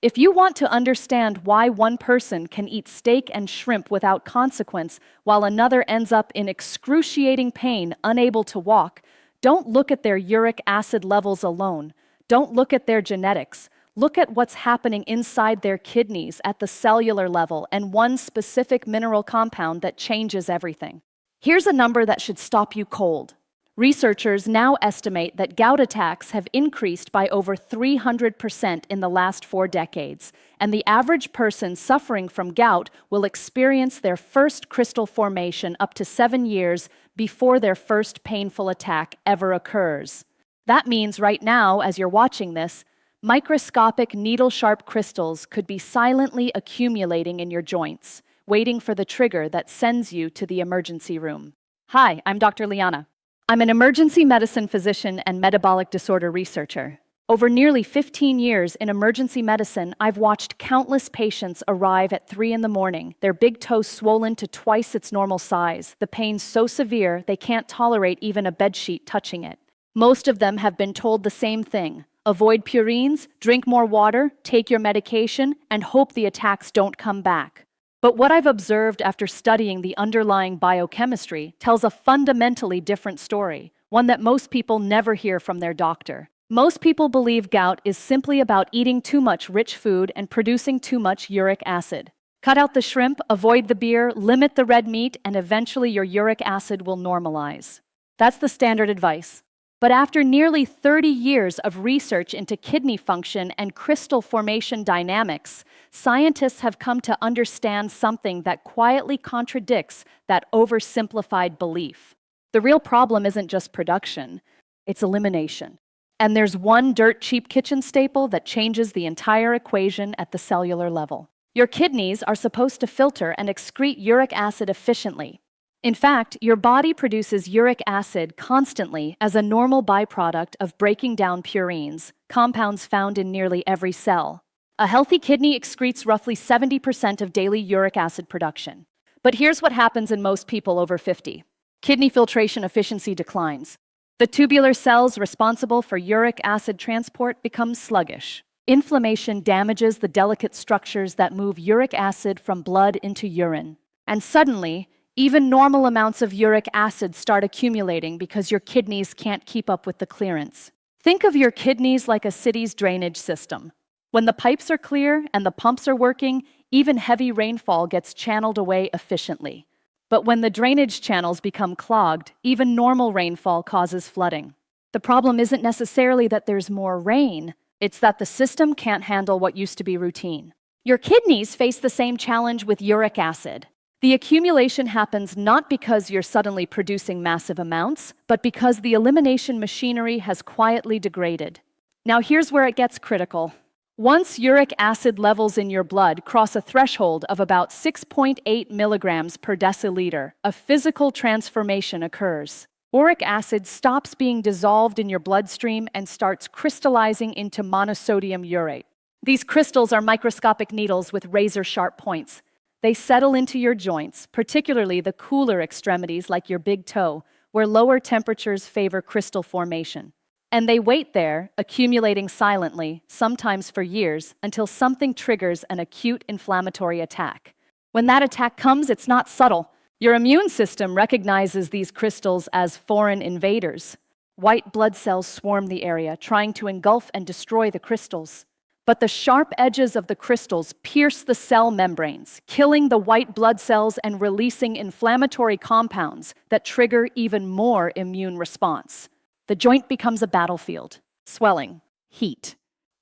If you want to understand why one person can eat steak and shrimp without consequence while another ends up in excruciating pain, unable to walk, don't look at their uric acid levels alone. Don't look at their genetics. Look at what's happening inside their kidneys at the cellular level and one specific mineral compound that changes everything. Here's a number that should stop you cold. Researchers now estimate that gout attacks have increased by over 300% in the last 4 decades, and the average person suffering from gout will experience their first crystal formation up to 7 years before their first painful attack ever occurs. That means right now, as you're watching this, microscopic needle-sharp crystals could be silently accumulating in your joints, waiting for the trigger that sends you to the emergency room. Hi, I'm Dr. Liana. I'm an emergency medicine physician and metabolic disorder researcher. Over nearly 15 years in emergency medicine, I've watched countless patients arrive at 3 in the morning, their big toe swollen to twice its normal size, the pain so severe they can't tolerate even a bedsheet touching it. Most of them have been told the same thing: avoid purines, drink more water, take your medication, and hope the attacks don't come back. But what I've observed after studying the underlying biochemistry tells a fundamentally different story, one that most people never hear from their doctor. Most people believe gout is simply about eating too much rich food and producing too much uric acid. Cut out the shrimp, avoid the beer, limit the red meat, and eventually your uric acid will normalize. That's the standard advice. But after nearly 30 years of research into kidney function and crystal formation dynamics, scientists have come to understand something that quietly contradicts that oversimplified belief. The real problem isn't just production, it's elimination. And there's one dirt-cheap kitchen staple that changes the entire equation at the cellular level. Your kidneys are supposed to filter and excrete uric acid efficiently. In fact, your body produces uric acid constantly as a normal byproduct of breaking down purines, compounds found in nearly every cell. A healthy kidney excretes roughly 70% of daily uric acid production. But here's what happens in most people over 50. Kidney filtration efficiency declines. The tubular cells responsible for uric acid transport become sluggish. Inflammation damages the delicate structures that move uric acid from blood into urine. And suddenly, even normal amounts of uric acid start accumulating because your kidneys can't keep up with the clearance. Think of your kidneys like a city's drainage system. When the pipes are clear and the pumps are working, even heavy rainfall gets channeled away efficiently. But when the drainage channels become clogged, even normal rainfall causes flooding. The problem isn't necessarily that there's more rain, it's that the system can't handle what used to be routine. Your kidneys face the same challenge with uric acid. The accumulation happens not because you're suddenly producing massive amounts, but because the elimination machinery has quietly degraded. Now here's where it gets critical. Once uric acid levels in your blood cross a threshold of about 6.8 milligrams per deciliter, a physical transformation occurs. Uric acid stops being dissolved in your bloodstream and starts crystallizing into monosodium urate. These crystals are microscopic needles with razor-sharp points. They settle into your joints, particularly the cooler extremities like your big toe, where lower temperatures favor crystal formation. And they wait there, accumulating silently, sometimes for years, until something triggers an acute inflammatory attack. When that attack comes, it's not subtle. Your immune system recognizes these crystals as foreign invaders. White blood cells swarm the area, trying to engulf and destroy the crystals. But the sharp edges of the crystals pierce the cell membranes, killing the white blood cells and releasing inflammatory compounds that trigger even more immune response. The joint becomes a battlefield. Swelling, heat,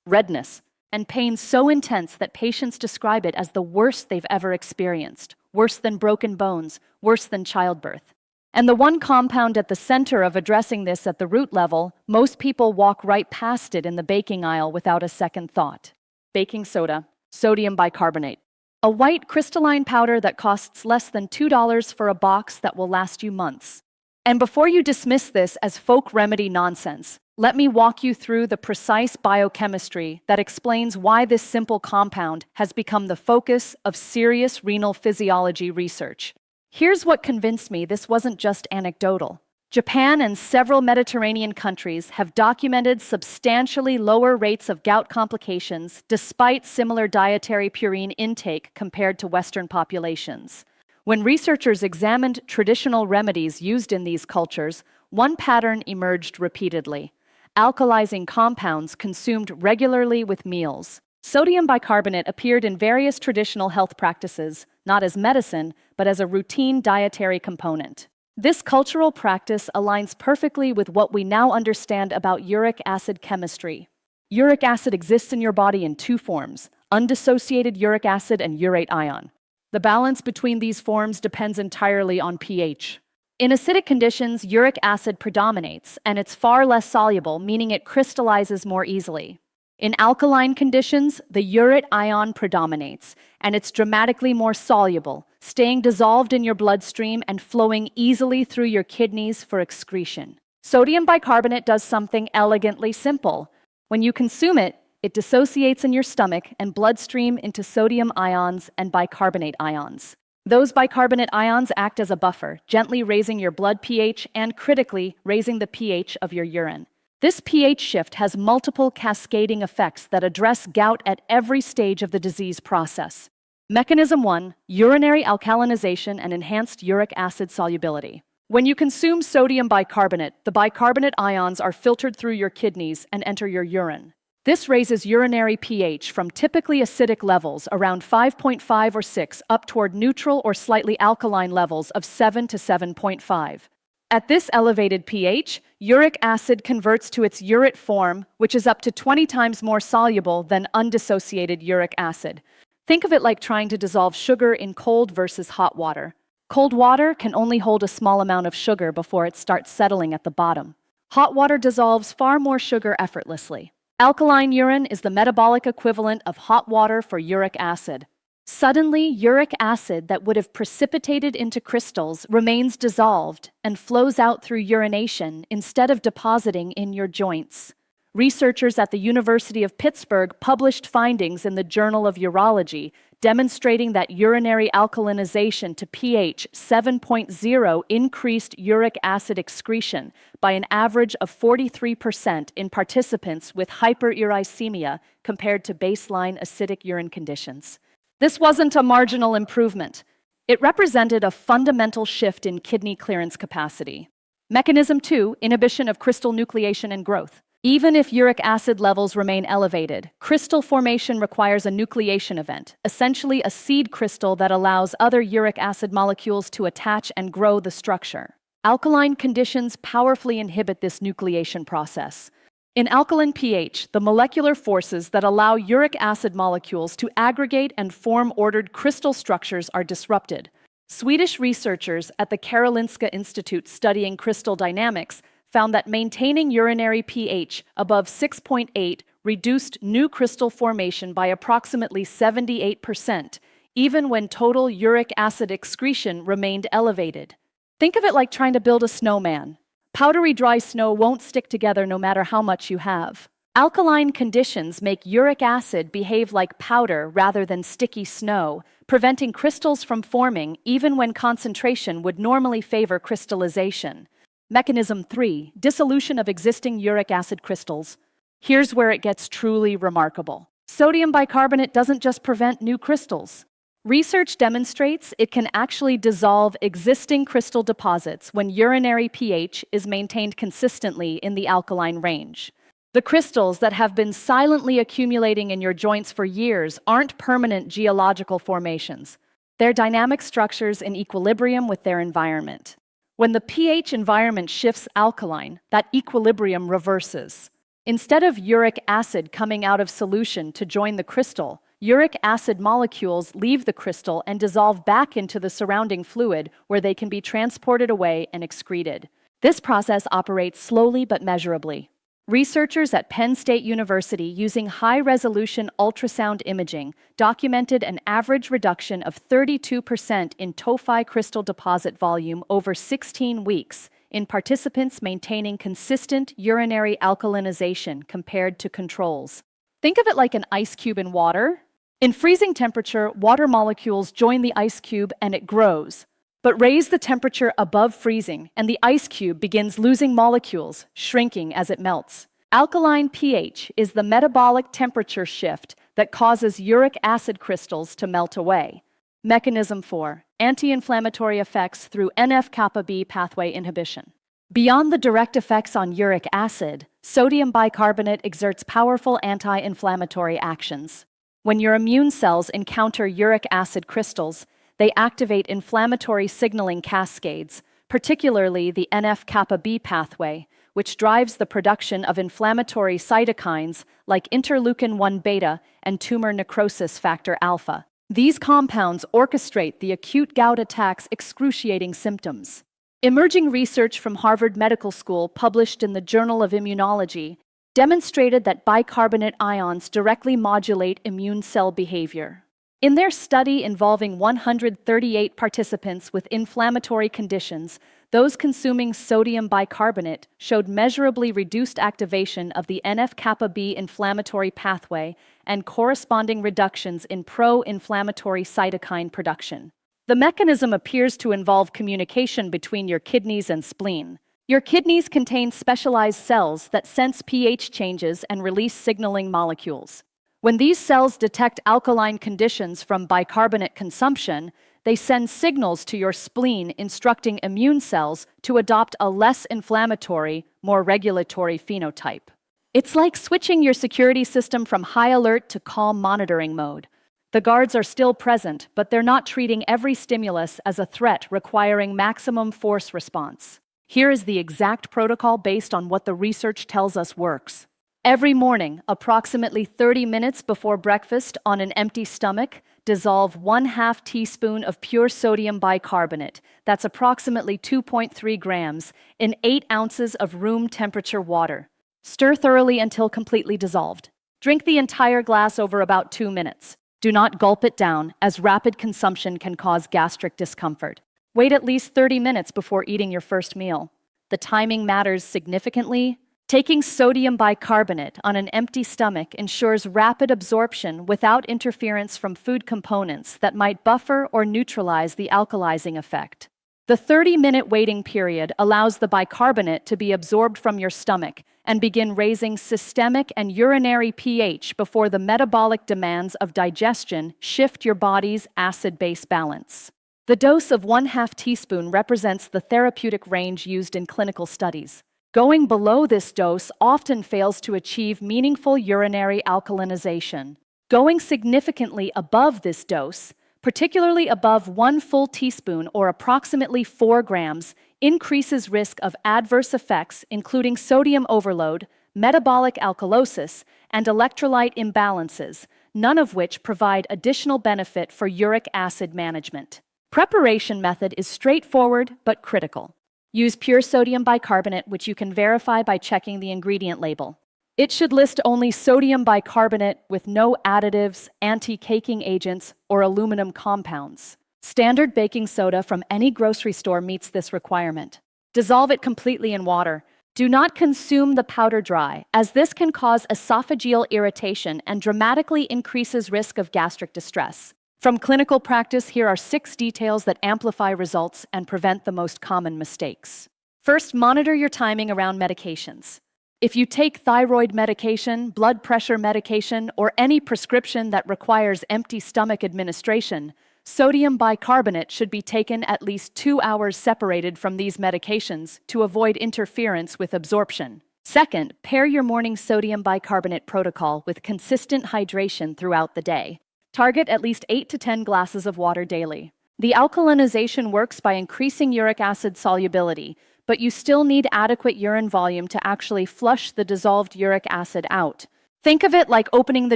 redness, and pain so intense that patients describe it as the worst they've ever experienced, worse than broken bones, worse than childbirth. And the one compound at the center of addressing this at the root level, most people walk right past it in the baking aisle without a second thought. Baking soda, sodium bicarbonate. A white crystalline powder that costs less than $2 for a box that will last you months. And before you dismiss this as folk remedy nonsense, let me walk you through the precise biochemistry that explains why this simple compound has become the focus of serious renal physiology research. Here's what convinced me this wasn't just anecdotal. Japan and several Mediterranean countries have documented substantially lower rates of gout complications despite similar dietary purine intake compared to Western populations. When researchers examined traditional remedies used in these cultures, one pattern emerged repeatedly: alkalizing compounds consumed regularly with meals. Sodium bicarbonate appeared in various traditional health practices, not as medicine, but as a routine dietary component. This cultural practice aligns perfectly with what we now understand about uric acid chemistry. Uric acid exists in your body in two forms: undissociated uric acid and urate ion. The balance between these forms depends entirely on pH. In acidic conditions, uric acid predominates, and it's far less soluble, meaning it crystallizes more easily. In alkaline conditions, the urate ion predominates, and it's dramatically more soluble, staying dissolved in your bloodstream and flowing easily through your kidneys for excretion. Sodium bicarbonate does something elegantly simple. When you consume it, it dissociates in your stomach and bloodstream into sodium ions and bicarbonate ions. Those bicarbonate ions act as a buffer, gently raising your blood pH and, critically, raising the pH of your urine. This pH shift has multiple cascading effects that address gout at every stage of the disease process. Mechanism 1: urinary alkalinization and enhanced uric acid solubility. When you consume sodium bicarbonate, the bicarbonate ions are filtered through your kidneys and enter your urine. This raises urinary pH from typically acidic levels around 5.5 or 6 up toward neutral or slightly alkaline levels of 7 to 7.5. At this elevated pH, uric acid converts to its urate form, which is up to 20 times more soluble than undissociated uric acid. Think of it like trying to dissolve sugar in cold versus hot water. Cold water can only hold a small amount of sugar before it starts settling at the bottom. Hot water dissolves far more sugar effortlessly. Alkaline urine is the metabolic equivalent of hot water for uric acid. Suddenly, uric acid that would have precipitated into crystals remains dissolved and flows out through urination instead of depositing in your joints. Researchers at the University of Pittsburgh published findings in the Journal of Urology demonstrating that urinary alkalinization to pH 7.0 increased uric acid excretion by an average of 43% in participants with hyperuricemia compared to baseline acidic urine conditions. This wasn't a marginal improvement. It represented a fundamental shift in kidney clearance capacity. Mechanism 2: inhibition of crystal nucleation and growth. Even if uric acid levels remain elevated, crystal formation requires a nucleation event, essentially a seed crystal that allows other uric acid molecules to attach and grow the structure. Alkaline conditions powerfully inhibit this nucleation process. In alkaline pH, the molecular forces that allow uric acid molecules to aggregate and form ordered crystal structures are disrupted. Swedish researchers at the Karolinska Institute studying crystal dynamics found that maintaining urinary pH above 6.8 reduced new crystal formation by approximately 78%, even when total uric acid excretion remained elevated. Think of it like trying to build a snowman. Powdery dry snow won't stick together no matter how much you have. Alkaline conditions make uric acid behave like powder rather than sticky snow, preventing crystals from forming even when concentration would normally favor crystallization. Mechanism 3: dissolution of existing uric acid crystals. Here's where it gets truly remarkable. Sodium bicarbonate doesn't just prevent new crystals. Research demonstrates it can actually dissolve existing crystal deposits when urinary pH is maintained consistently in the alkaline range. The crystals that have been silently accumulating in your joints for years aren't permanent geological formations. They're dynamic structures in equilibrium with their environment. When the pH environment shifts alkaline, that equilibrium reverses. Instead of uric acid coming out of solution to join the crystal, uric acid molecules leave the crystal and dissolve back into the surrounding fluid where they can be transported away and excreted. This process operates slowly but measurably. Researchers at Penn State University using high-resolution ultrasound imaging documented an average reduction of 32% in tophi crystal deposit volume over 16 weeks in participants maintaining consistent urinary alkalinization compared to controls. Think of it like an ice cube in water. In freezing temperature, water molecules join the ice cube and it grows. But raise the temperature above freezing, and the ice cube begins losing molecules, shrinking as it melts. Alkaline pH is the metabolic temperature shift that causes uric acid crystals to melt away. Mechanism 4. Anti-inflammatory effects through NF-kappa B pathway inhibition. Beyond the direct effects on uric acid, sodium bicarbonate exerts powerful anti-inflammatory actions. When your immune cells encounter uric acid crystals, they activate inflammatory signaling cascades, particularly the NF-kappa B pathway, which drives the production of inflammatory cytokines like interleukin-1 beta and tumor necrosis factor alpha. These compounds orchestrate the acute gout attack's excruciating symptoms. Emerging research from Harvard Medical School, published in the Journal of Immunology, demonstrated that bicarbonate ions directly modulate immune cell behavior. In their study involving 138 participants with inflammatory conditions, those consuming sodium bicarbonate showed measurably reduced activation of the NF-kappa B inflammatory pathway and corresponding reductions in pro-inflammatory cytokine production. The mechanism appears to involve communication between your kidneys and spleen. Your kidneys contain specialized cells that sense pH changes and release signaling molecules. When these cells detect alkaline conditions from bicarbonate consumption, they send signals to your spleen instructing immune cells to adopt a less inflammatory, more regulatory phenotype. It's like switching your security system from high alert to calm monitoring mode. The guards are still present, but they're not treating every stimulus as a threat requiring maximum force response. Here is the exact protocol based on what the research tells us works. Every morning, approximately 30 minutes before breakfast on an empty stomach, dissolve 1/2 teaspoon of pure sodium bicarbonate, that's approximately 2.3 grams, in 8 ounces of room temperature water. Stir thoroughly until completely dissolved. Drink the entire glass over about 2 minutes. Do not gulp it down, as rapid consumption can cause gastric discomfort. Wait at least 30 minutes before eating your first meal. The timing matters significantly. Taking sodium bicarbonate on an empty stomach ensures rapid absorption without interference from food components that might buffer or neutralize the alkalizing effect. The 30-minute waiting period allows the bicarbonate to be absorbed from your stomach and begin raising systemic and urinary pH before the metabolic demands of digestion shift your body's acid-base balance. The dose of 1/2 teaspoon represents the therapeutic range used in clinical studies. Going below this dose often fails to achieve meaningful urinary alkalinization. Going significantly above this dose, particularly above 1 full teaspoon or approximately 4 grams, increases risk of adverse effects including sodium overload, metabolic alkalosis, and electrolyte imbalances, none of which provide additional benefit for uric acid management. Preparation method is straightforward but critical. Use pure sodium bicarbonate, which you can verify by checking the ingredient label. It should list only sodium bicarbonate with no additives, anti-caking agents, or aluminum compounds. Standard baking soda from any grocery store meets this requirement. Dissolve it completely in water. Do not consume the powder dry, as this can cause esophageal irritation and dramatically increases risk of gastric distress. From clinical practice, here are 6 details that amplify results and prevent the most common mistakes. First, monitor your timing around medications. If you take thyroid medication, blood pressure medication, or any prescription that requires empty stomach administration, sodium bicarbonate should be taken at least 2 hours separated from these medications to avoid interference with absorption. Second, pair your morning sodium bicarbonate protocol with consistent hydration throughout the day. Target at least 8 to 10 glasses of water daily. The alkalinization works by increasing uric acid solubility, but you still need adequate urine volume to actually flush the dissolved uric acid out. Think of it like opening the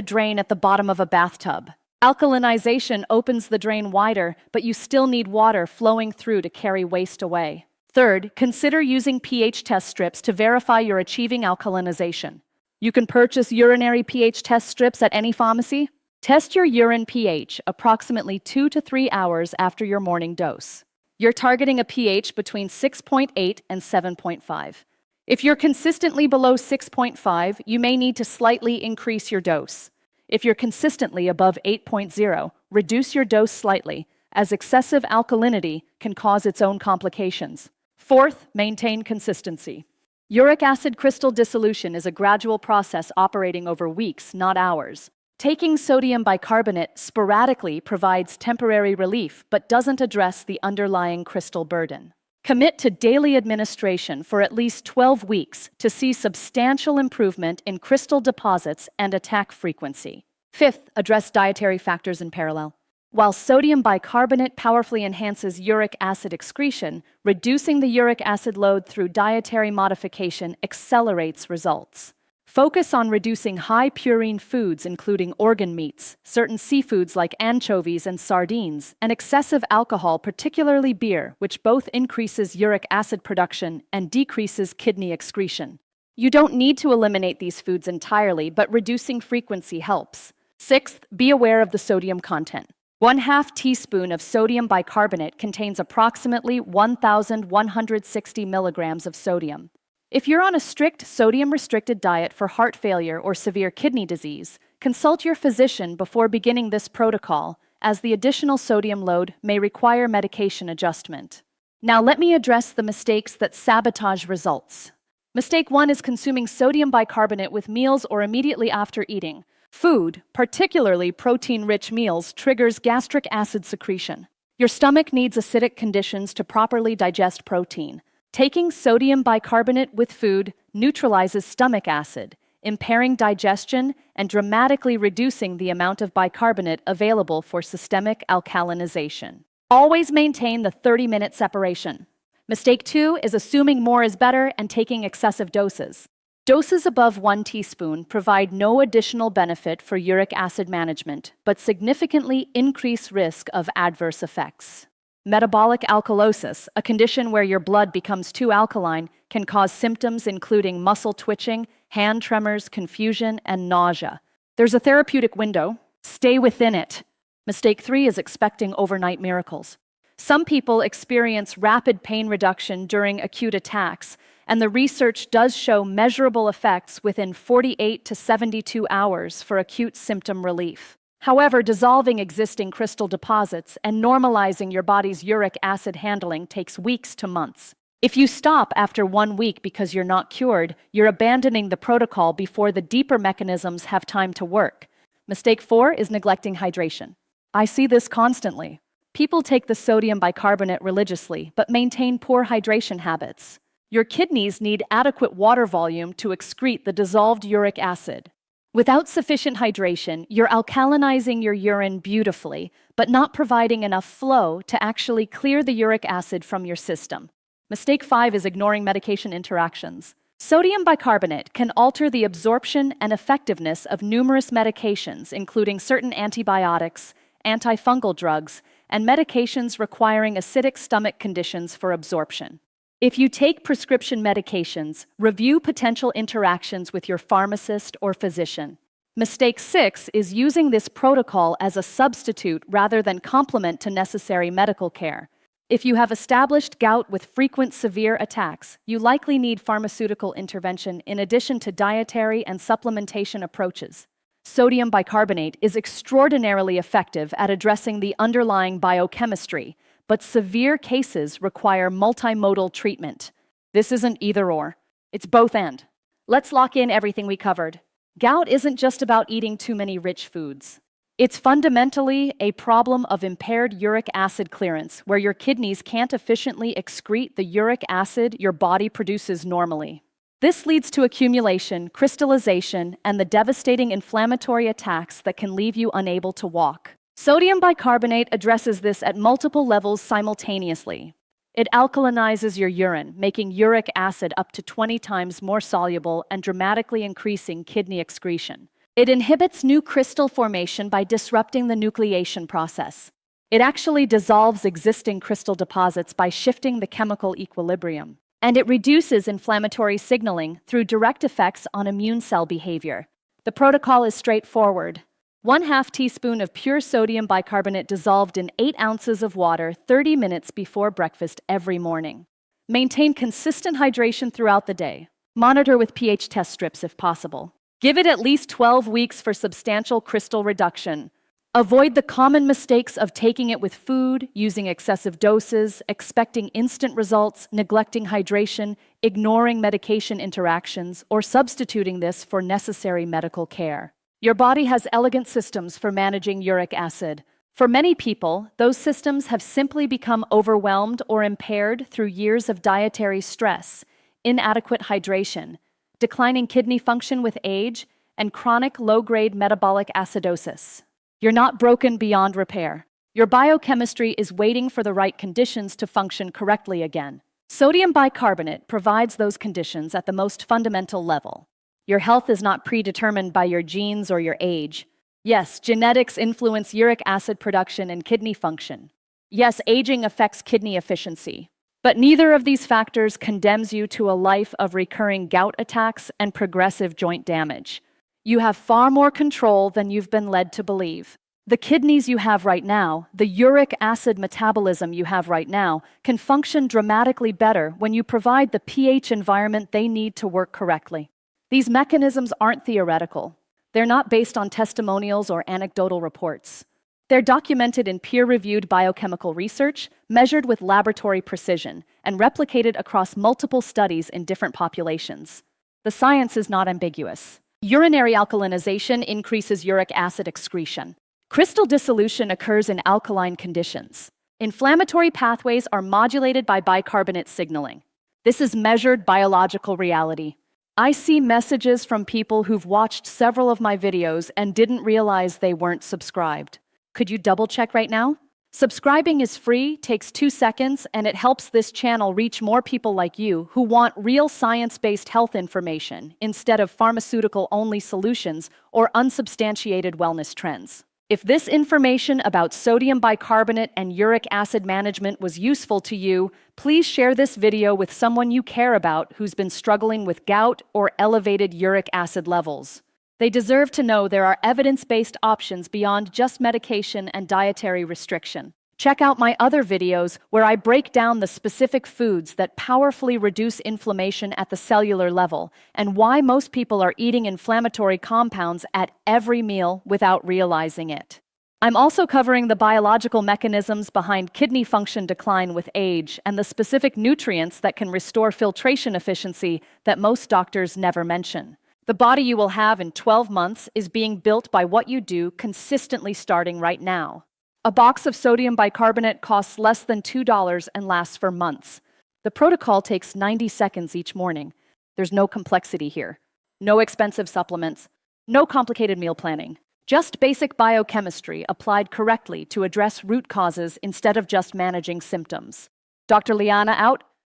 drain at the bottom of a bathtub. Alkalinization opens the drain wider, but you still need water flowing through to carry waste away. Third, consider using pH test strips to verify you're achieving alkalinization. You can purchase urinary pH test strips at any pharmacy. Test your urine pH approximately 2 to 3 hours after your morning dose. You're targeting a pH between 6.8 and 7.5. If you're consistently below 6.5, you may need to slightly increase your dose. If you're consistently above 8.0, reduce your dose slightly, as excessive alkalinity can cause its own complications. Fourth, maintain consistency. Uric acid crystal dissolution is a gradual process operating over weeks, not hours. Taking sodium bicarbonate sporadically provides temporary relief but doesn't address the underlying crystal burden. Commit to daily administration for at least 12 weeks to see substantial improvement in crystal deposits and attack frequency. Fifth, address dietary factors in parallel. While sodium bicarbonate powerfully enhances uric acid excretion, reducing the uric acid load through dietary modification accelerates results. Focus on reducing high purine foods including organ meats, certain seafoods like anchovies and sardines, and excessive alcohol, particularly beer, which both increases uric acid production and decreases kidney excretion. You don't need to eliminate these foods entirely, but reducing frequency helps. Sixth, be aware of the sodium content. 1/2 teaspoon of sodium bicarbonate contains approximately 1,160 milligrams of sodium. If you're on a strict sodium-restricted diet for heart failure or severe kidney disease, consult your physician before beginning this protocol, as the additional sodium load may require medication adjustment. Now let me address the mistakes that sabotage results. Mistake 1 is consuming sodium bicarbonate with meals or immediately after eating. Food, particularly protein-rich meals, triggers gastric acid secretion. Your stomach needs acidic conditions to properly digest protein. Taking sodium bicarbonate with food neutralizes stomach acid, impairing digestion and dramatically reducing the amount of bicarbonate available for systemic alkalinization. Always maintain the 30-minute separation. Mistake 2 is assuming more is better and taking excessive doses. Doses above 1 teaspoon provide no additional benefit for uric acid management, but significantly increase risk of adverse effects. Metabolic alkalosis, a condition where your blood becomes too alkaline, can cause symptoms including muscle twitching, hand tremors, confusion, and nausea. There's a therapeutic window. Stay within it. Mistake 3 is expecting overnight miracles. Some people experience rapid pain reduction during acute attacks, and the research does show measurable effects within 48 to 72 hours for acute symptom relief. However, dissolving existing crystal deposits and normalizing your body's uric acid handling takes weeks to months. If you stop after 1 week because you're not cured, you're abandoning the protocol before the deeper mechanisms have time to work. Mistake 4 is neglecting hydration. I see this constantly. People take the sodium bicarbonate religiously, but maintain poor hydration habits. Your kidneys need adequate water volume to excrete the dissolved uric acid. Without sufficient hydration, you're alkalinizing your urine beautifully, but not providing enough flow to actually clear the uric acid from your system. Mistake 5 is ignoring medication interactions. Sodium bicarbonate can alter the absorption and effectiveness of numerous medications, including certain antibiotics, antifungal drugs, and medications requiring acidic stomach conditions for absorption. If you take prescription medications, review potential interactions with your pharmacist or physician. Mistake 6 is using this protocol as a substitute rather than complement to necessary medical care. If you have established gout with frequent severe attacks, you likely need pharmaceutical intervention in addition to dietary and supplementation approaches. Sodium bicarbonate is extraordinarily effective at addressing the underlying biochemistry, but severe cases require multimodal treatment. This isn't either or. It's both and. Let's lock in everything we covered. Gout isn't just about eating too many rich foods. It's fundamentally a problem of impaired uric acid clearance, where your kidneys can't efficiently excrete the uric acid your body produces normally. This leads to accumulation, crystallization, and the devastating inflammatory attacks that can leave you unable to walk. Sodium bicarbonate addresses this at multiple levels simultaneously. It alkalinizes your urine, making uric acid up to 20 times more soluble and dramatically increasing kidney excretion. It inhibits new crystal formation by disrupting the nucleation process. It actually dissolves existing crystal deposits by shifting the chemical equilibrium. And it reduces inflammatory signaling through direct effects on immune cell behavior. The protocol is straightforward. 1/2 teaspoon of pure sodium bicarbonate dissolved in 8 ounces of water 30 minutes before breakfast every morning. Maintain consistent hydration throughout the day. Monitor with pH test strips if possible. Give it at least 12 weeks for substantial crystal reduction. Avoid the common mistakes of taking it with food, using excessive doses, expecting instant results, neglecting hydration, ignoring medication interactions, or substituting this for necessary medical care. Your body has elegant systems for managing uric acid. For many people, those systems have simply become overwhelmed or impaired through years of dietary stress, inadequate hydration, declining kidney function with age, and chronic low-grade metabolic acidosis. You're not broken beyond repair. Your biochemistry is waiting for the right conditions to function correctly again. Sodium bicarbonate provides those conditions at the most fundamental level. Your health is not predetermined by your genes or your age. Yes, genetics influence uric acid production and kidney function. Yes, aging affects kidney efficiency. But neither of these factors condemns you to a life of recurring gout attacks and progressive joint damage. You have far more control than you've been led to believe. The kidneys you have right now, the uric acid metabolism you have right now, can function dramatically better when you provide the pH environment they need to work correctly. These mechanisms aren't theoretical. They're not based on testimonials or anecdotal reports. They're documented in peer-reviewed biochemical research, measured with laboratory precision, and replicated across multiple studies in different populations. The science is not ambiguous. Urinary alkalinization increases uric acid excretion. Crystal dissolution occurs in alkaline conditions. Inflammatory pathways are modulated by bicarbonate signaling. This is measured biological reality. I see messages from people who've watched several of my videos and didn't realize they weren't subscribed. Could you double-check right now? Subscribing is free, takes 2 seconds, and it helps this channel reach more people like you who want real science-based health information instead of pharmaceutical-only solutions or unsubstantiated wellness trends. If this information about sodium bicarbonate and uric acid management was useful to you, please share this video with someone you care about who's been struggling with gout or elevated uric acid levels. They deserve to know there are evidence-based options beyond just medication and dietary restriction. Check out my other videos where I break down the specific foods that powerfully reduce inflammation at the cellular level and why most people are eating inflammatory compounds at every meal without realizing it. I'm also covering the biological mechanisms behind kidney function decline with age and the specific nutrients that can restore filtration efficiency that most doctors never mention. The body you will have in 12 months is being built by what you do consistently starting right now. A box of sodium bicarbonate costs less than $2 and lasts for months. The protocol takes 90 seconds each morning. There's no complexity here. No expensive supplements. No complicated meal planning. Just basic biochemistry applied correctly to address root causes instead of just managing symptoms. Dr. Liana out.